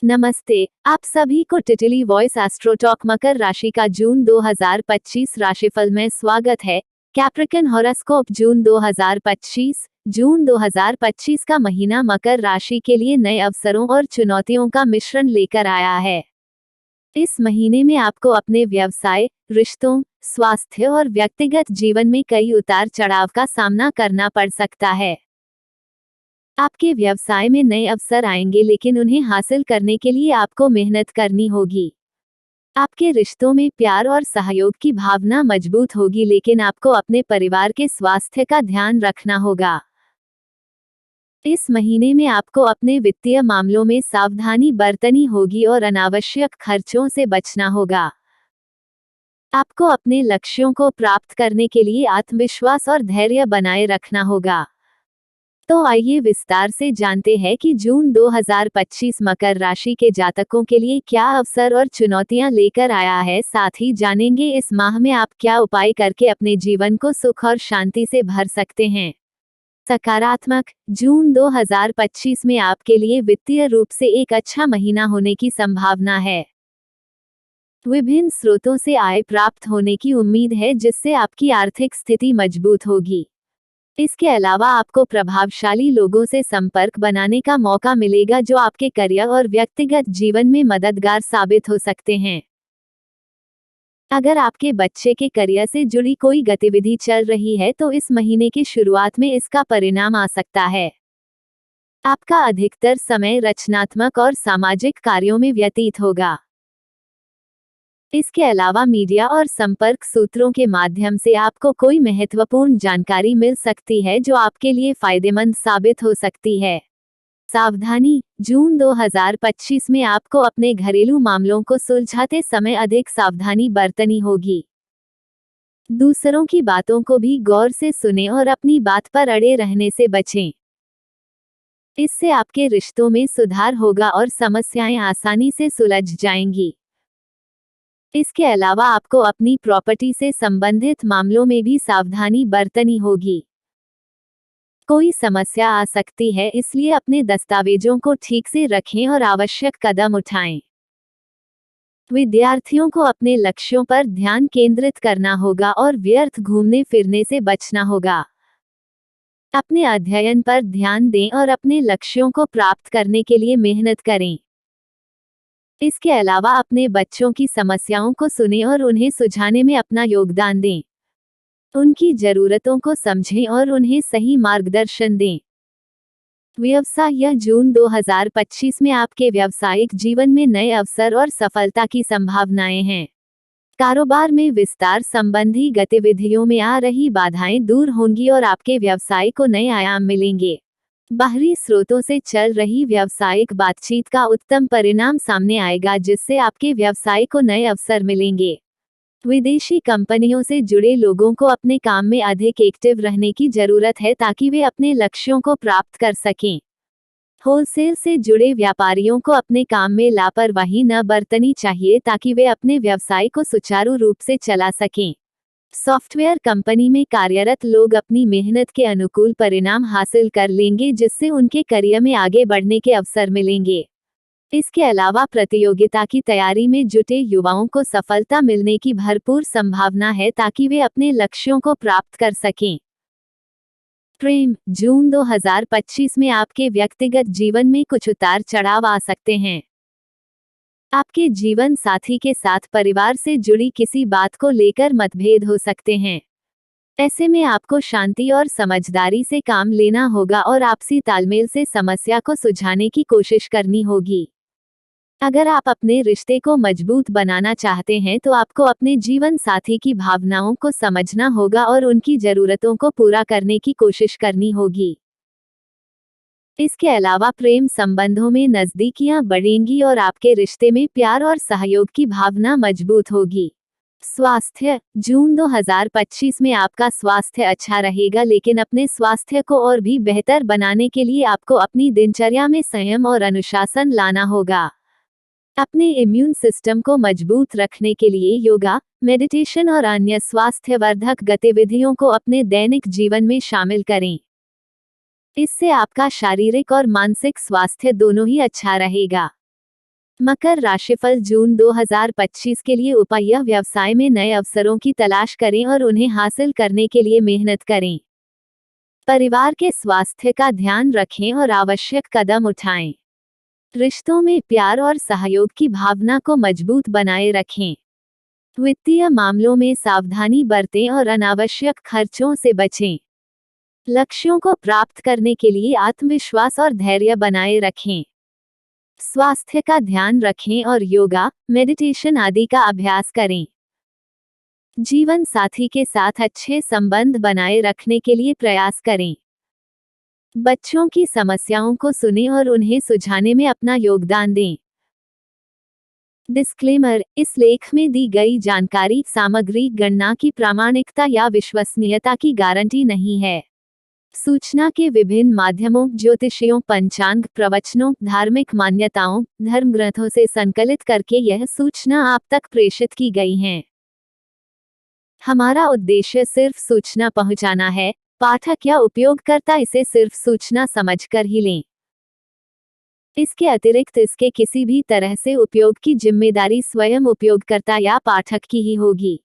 नमस्ते, आप सभी को टिटली वॉइस एस्ट्रोटॉक मकर राशि का जून 2025 राशिफल में स्वागत है। कैप्रिकन हॉरोस्कोप जून 2025 का महीना मकर राशि के लिए नए अवसरों और चुनौतियों का मिश्रण लेकर आया है। इस महीने में आपको अपने व्यवसाय, रिश्तों, स्वास्थ्य और व्यक्तिगत जीवन में कई उतार चढ़ाव का सामना करना पड़ सकता है। आपके व्यवसाय में नए अवसर आएंगे, लेकिन उन्हें हासिल करने के लिए आपको मेहनत करनी होगी। आपके रिश्तों में प्यार और सहयोग की भावना मजबूत होगी, लेकिन आपको अपने परिवार के स्वास्थ्य का ध्यान रखना होगा। इस महीने में आपको अपने वित्तीय मामलों में सावधानी बरतनी होगी और अनावश्यक खर्चों से बचना होगा। आपको अपने लक्ष्यों को प्राप्त करने के लिए आत्मविश्वास और धैर्य बनाए रखना होगा। तो आइए विस्तार से जानते हैं कि जून 2025 मकर राशि के जातकों के लिए क्या अवसर और चुनौतियां लेकर आया है। साथ ही जानेंगे इस माह में आप क्या उपाय करके अपने जीवन को सुख और शांति से भर सकते हैं। सकारात्मक, जून 2025 में आपके लिए वित्तीय रूप से एक अच्छा महीना होने की संभावना है। विभिन्न स्रोतों से आय प्राप्त होने की उम्मीद है, जिससे आपकी आर्थिक स्थिति मजबूत होगी। इसके अलावा आपको प्रभावशाली लोगों से संपर्क बनाने का मौका मिलेगा, जो आपके करियर और व्यक्तिगत जीवन में मददगार साबित हो सकते हैं। अगर आपके बच्चे के करियर से जुड़ी कोई गतिविधि चल रही है, तो इस महीने की शुरुआत में इसका परिणाम आ सकता है। आपका अधिकतर समय रचनात्मक और सामाजिक कार्यों में व्यतीत होगा। इसके अलावा मीडिया और संपर्क सूत्रों के माध्यम से आपको कोई महत्वपूर्ण जानकारी मिल सकती है, जो आपके लिए फायदेमंद साबित हो सकती है। सावधानी, जून 2025 में आपको अपने घरेलू मामलों को सुलझाते समय अधिक सावधानी बरतनी होगी। दूसरों की बातों को भी गौर से सुनें और अपनी बात पर अड़े रहने से बचें। इससे आपके रिश्तों में सुधार होगा और समस्याएं आसानी से सुलझ जाएंगी। इसके अलावा आपको अपनी प्रॉपर्टी से संबंधित मामलों में भी सावधानी बरतनी होगी। कोई समस्या आ सकती है, इसलिए अपने दस्तावेजों को ठीक से रखें और आवश्यक कदम उठाएं। विद्यार्थियों को अपने लक्ष्यों पर ध्यान केंद्रित करना होगा और व्यर्थ घूमने फिरने से बचना होगा। अपने अध्ययन पर ध्यान दें और अपने लक्ष्यों को प्राप्त करने के लिए मेहनत करें। इसके अलावा अपने बच्चों की समस्याओं को सुनें और उन्हें सुलझाने में अपना योगदान दें। उनकी जरूरतों को समझें और उन्हें सही मार्गदर्शन दें। व्यवसाय, यह जून 2025 में आपके व्यावसायिक जीवन में नए अवसर और सफलता की संभावनाएं हैं। कारोबार में विस्तार संबंधी गतिविधियों में आ रही बाधाएं दूर होंगी और आपके व्यवसाय को नए आयाम मिलेंगे। बाहरी स्रोतों से चल रही व्यावसायिक बातचीत का उत्तम परिणाम सामने आएगा, जिससे आपके व्यवसाय को नए अवसर मिलेंगे। विदेशी कंपनियों से जुड़े लोगों को अपने काम में अधिक एक्टिव रहने की जरूरत है, ताकि वे अपने लक्ष्यों को प्राप्त कर सकें। होलसेल से जुड़े व्यापारियों को अपने काम में लापरवाही न बरतनी चाहिए, ताकि वे अपने व्यवसाय को सुचारू रूप से चला सकें। सॉफ्टवेयर कंपनी में कार्यरत लोग अपनी मेहनत के अनुकूल परिणाम हासिल कर लेंगे, जिससे उनके करियर में आगे बढ़ने के अवसर मिलेंगे। इसके अलावा प्रतियोगिता की तैयारी में जुटे युवाओं को सफलता मिलने की भरपूर संभावना है, ताकि वे अपने लक्ष्यों को प्राप्त कर सकें। प्रेम, जून 2025 में आपके व्यक्तिगत जीवन में कुछ उतार चढ़ाव आ सकते हैं। आपके जीवन साथी के साथ परिवार से जुड़ी किसी बात को लेकर मतभेद हो सकते हैं। ऐसे में आपको शांति और समझदारी से काम लेना होगा और आपसी तालमेल से समस्या को सुलझाने की कोशिश करनी होगी। अगर आप अपने रिश्ते को मजबूत बनाना चाहते हैं, तो आपको अपने जीवन साथी की भावनाओं को समझना होगा और उनकी जरूरतों को पूरा करने की कोशिश करनी होगी। इसके अलावा प्रेम संबंधों में नजदीकियां बढ़ेंगी और आपके रिश्ते में प्यार और सहयोग की भावना मजबूत होगी। स्वास्थ्य, जून 2025 में आपका स्वास्थ्य अच्छा रहेगा, लेकिन अपने स्वास्थ्य को और भी बेहतर बनाने के लिए आपको अपनी दिनचर्या में संयम और अनुशासन लाना होगा। अपने इम्यून सिस्टम को मजबूत रखने के लिए योगा, मेडिटेशन और अन्य स्वास्थ्यवर्धक गतिविधियों को अपने दैनिक जीवन में शामिल करें। इससे आपका शारीरिक और मानसिक स्वास्थ्य दोनों ही अच्छा रहेगा। मकर राशिफल जून 2025 के लिए उपाय। यह व्यवसाय में नए अवसरों की तलाश करें और उन्हें हासिल करने के लिए मेहनत करें। परिवार के स्वास्थ्य का ध्यान रखें और आवश्यक कदम उठाएं। रिश्तों में प्यार और सहयोग की भावना को मजबूत बनाए रखें। वित्तीय मामलों में सावधानी बरतें और अनावश्यक खर्चों से बचें। लक्ष्यों को प्राप्त करने के लिए आत्मविश्वास और धैर्य बनाए रखें। स्वास्थ्य का ध्यान रखें और योगा, मेडिटेशन आदि का अभ्यास करें। जीवन साथी के साथ अच्छे संबंध बनाए रखने के लिए प्रयास करें। बच्चों की समस्याओं को सुनें और उन्हें सुलझाने में अपना योगदान दें। डिस्क्लेमर: इस लेख में दी गई जानकारी सामग्री गणना की प्रामाणिकता या विश्वसनीयता की गारंटी नहीं है। सूचना के विभिन्न माध्यमों, ज्योतिषियों, पंचांग, प्रवचनों, धार्मिक मान्यताओं, धर्म ग्रंथों से संकलित करके यह सूचना आप तक प्रेषित की गई हैं। हमारा उद्देश्य सिर्फ सूचना पहुंचाना है। पाठक या उपयोगकर्ता इसे सिर्फ सूचना समझकर ही लें। इसके अतिरिक्त इसके किसी भी तरह से उपयोग की जिम्मेदारी स्वयं उपयोगकर्ता या पाठक की ही होगी।